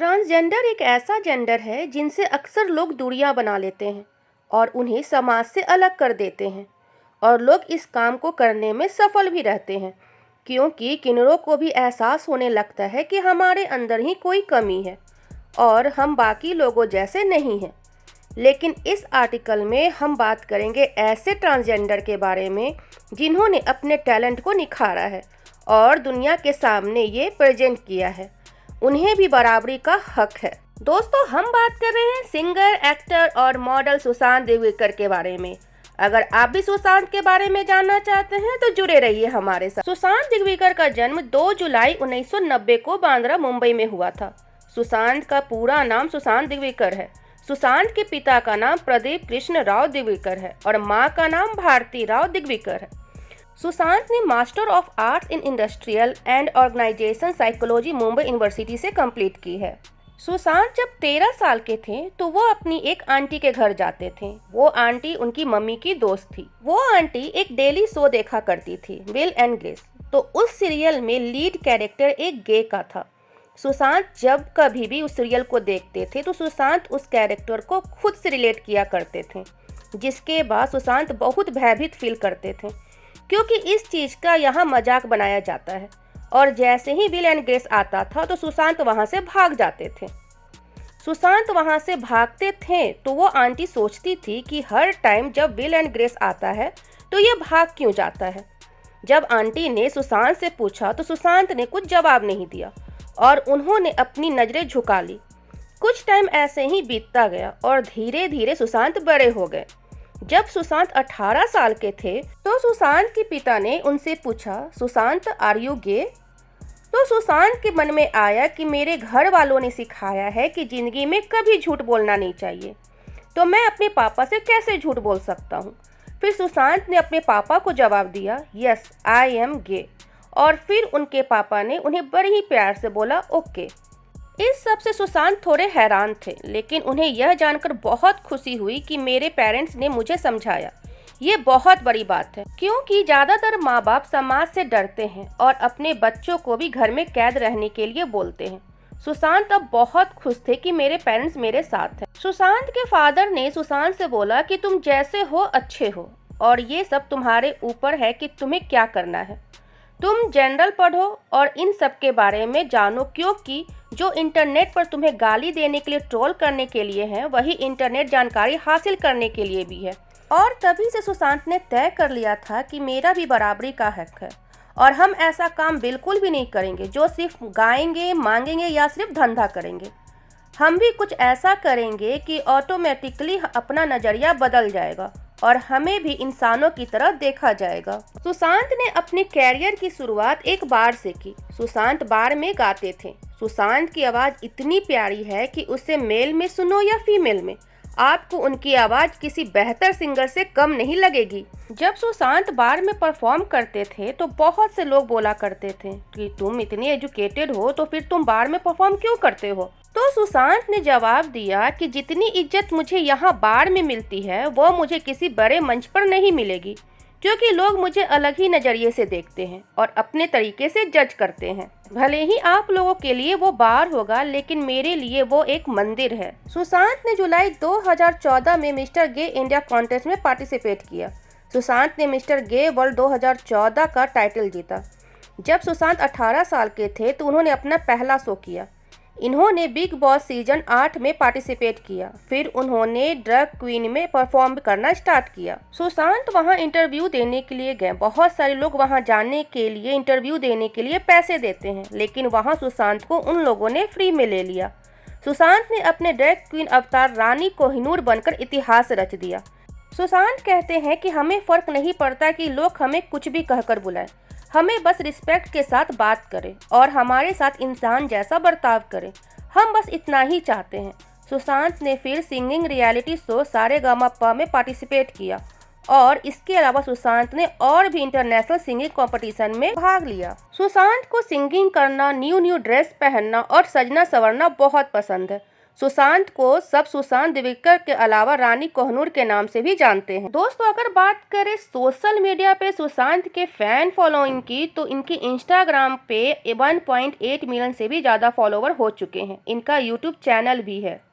Transgender एक ऐसा gender है जिनसे अक्सर लोग दूरियां बना लेते हैं और उन्हें समाज से अलग कर देते हैं। और लोग इस काम को करने में सफल भी रहते हैं, क्योंकि किन्नरों को भी एहसास होने लगता है कि हमारे अंदर ही कोई कमी है और हम बाकी लोगों जैसे नहीं हैं। लेकिन इस आर्टिकल में हम बात करेंगे ऐसे ट्रांसजेंडर के बारे में जिन्होंने अपने टैलेंट को निखारा है और दुनिया के सामने ये प्रेजेंट किया है। उन्हें भी बराबरी का हक है। दोस्तों, हम बात कर रहे हैं सिंगर, एक्टर और मॉडल सुशांत दिगवेकर के बारे में। अगर आप भी सुशांत के बारे में जानना चाहते हैं तो जुड़े रहिए हमारे साथ। सुशांत दिगवेकर का जन्म 2 जुलाई 1990 को बांद्रा, मुंबई में हुआ था। सुशांत का पूरा नाम सुशांत दिगवेकर है। सुशांत के पिता का नाम प्रदीप कृष्ण राव दिगवेकर है और मां का नाम भारती राव दिगवेकर है। सुशांत ने master of arts in industrial and organization psychology Mumbai university से कंप्लीट की है। सुशांत जब 13 साल के थे तो वो अपनी एक आंटी के घर जाते थे। वो आंटी उनकी मम्मी की दोस्त थी। वो आंटी एक डेली शो देखा करती थी, विल एंड ग्रेस। तो उस सीरियल में लीड कैरेक्टर एक गे का था। सुशांत जब कभी भी उस सीरियल को देखते थे तो सुशांत उस कैरेक्टर को खुद से रिलेट किया करते थे, जिसके बाद सुशांत बहुत भयभीत फील करते थे, क्योंकि इस चीज़ का यहाँ मजाक बनाया जाता है। और जैसे ही विल एंड ग्रेस आता था तो सुशांत वहाँ से भाग जाते थे। सुशांत वहाँ से भागते थे तो वो आंटी सोचती थी कि हर टाइम जब विल एंड ग्रेस आता है तो ये भाग क्यों जाता है। जब आंटी ने सुशांत से पूछा तो सुशांत ने कुछ जवाब नहीं दिया और उन्होंने अपनी नज़रें झुका ली। कुछ टाइम ऐसे ही बीतता गया और धीरे धीरे सुशांत बड़े हो गए। जब सुशांत 18 साल के थे तो सुशांत के पिता ने उनसे पूछा, सुशांत आर यू गे? तो सुशांत के मन में आया कि मेरे घर वालों ने सिखाया है कि ज़िंदगी में कभी झूठ बोलना नहीं चाहिए, तो मैं अपने पापा से कैसे झूठ बोल सकता हूँ। फिर सुशांत ने अपने पापा को जवाब दिया, यस आई एम गे। और फिर उनके पापा ने उन्हें बड़े ही प्यार से बोला, ओके। इस सब से सुशांत थोड़े हैरान थे, लेकिन उन्हें यह जानकर बहुत खुशी हुई कि मेरे पेरेंट्स ने मुझे समझाया। ये बहुत बड़ी बात है, क्योंकि ज़्यादातर माँ बाप समाज से डरते हैं और अपने बच्चों को भी घर में कैद रहने के लिए बोलते हैं। सुशांत अब बहुत खुश थे कि मेरे पेरेंट्स मेरे साथ हैं। सुशांत के फादर ने सुशांत से बोला कि तुम जैसे हो अच्छे हो और ये सब तुम्हारे ऊपर है कि तुम्हें क्या करना है। तुम जनरल पढ़ो और इन सब के बारे में जानो, क्योंकि जो इंटरनेट पर तुम्हें गाली देने के लिए, ट्रोल करने के लिए है, वही इंटरनेट जानकारी हासिल करने के लिए भी है। और तभी से सुशांत ने तय कर लिया था कि मेरा भी बराबरी का हक है और हम ऐसा काम बिल्कुल भी नहीं करेंगे जो सिर्फ गाएंगे, मांगेंगे या सिर्फ धंधा करेंगे। हम भी कुछ ऐसा करेंगे कि ऑटोमेटिकली अपना नज़रिया बदल जाएगा और हमें भी इंसानों की तरह देखा जाएगा। सुशांत ने अपने कैरियर की शुरुआत एक बार से की। सुशांत बार में गाते थे। सुशांत की आवाज़ इतनी प्यारी है कि उसे मेल में सुनो या फीमेल में, आपको उनकी आवाज़ किसी बेहतर सिंगर से कम नहीं लगेगी। जब सुशांत बार में परफॉर्म करते थे तो बहुत से लोग बोला करते थे कि तुम इतनी एजुकेटेड हो तो फिर तुम बार में परफॉर्म क्यों करते हो। तो सुशांत ने जवाब दिया कि जितनी इज्जत मुझे यहाँ बार में मिलती है वो मुझे किसी बड़े मंच पर नहीं मिलेगी, क्योंकि लोग मुझे अलग ही नज़रिए से देखते हैं और अपने तरीके से जज करते हैं। भले ही आप लोगों के लिए वो बार होगा, लेकिन मेरे लिए वो एक मंदिर है। सुशांत ने जुलाई 2014 में मिस्टर गे इंडिया कॉन्टेस्ट में पार्टिसिपेट किया। सुशांत ने मिस्टर गे वर्ल्ड 2014 का टाइटल जीता। जब सुशांत 18 साल के थे तो उन्होंने अपना पहला शो किया। इन्होंने बिग बॉस सीजन 8 में पार्टिसिपेट किया। फिर उन्होंने ड्रग क्वीन में परफॉर्म करना स्टार्ट किया। सुशांत वहां इंटरव्यू देने के लिए गए। बहुत सारे लोग वहां जाने के लिए, इंटरव्यू देने के लिए पैसे देते हैं, लेकिन वहां सुशांत को उन लोगों ने फ्री में ले लिया। सुशांत ने अपने ड्रग क्वीन अवतार रानी कोहिनूर बनकर इतिहास रच दिया। सुशांत कहते हैं कि हमें फ़र्क नहीं पड़ता कि लोग हमें कुछ भी कहकर बुलाएं, हमें बस रिस्पेक्ट के साथ बात करें और हमारे साथ इंसान जैसा बर्ताव करें। हम बस इतना ही चाहते हैं। सुशांत ने फिर सिंगिंग रियलिटी शो सारेगामापा में पार्टिसिपेट किया और इसके अलावा सुशांत ने और भी इंटरनेशनल सिंगिंग कंपटीशन में भाग लिया। सुशांत को सिंगिंग करना, न्यू ड्रेस पहनना और सजना संवरना बहुत पसंद है। सुशांत को सब सुशांत दिवेकर के अलावा रानी कोहनूर के नाम से भी जानते हैं। दोस्तों, अगर बात करें सोशल मीडिया पे सुशांत के फैन फॉलोइंग की, तो इनकी इंस्टाग्राम पे 1.8 मिलियन से भी ज़्यादा फॉलोवर हो चुके हैं। इनका यूट्यूब चैनल भी है।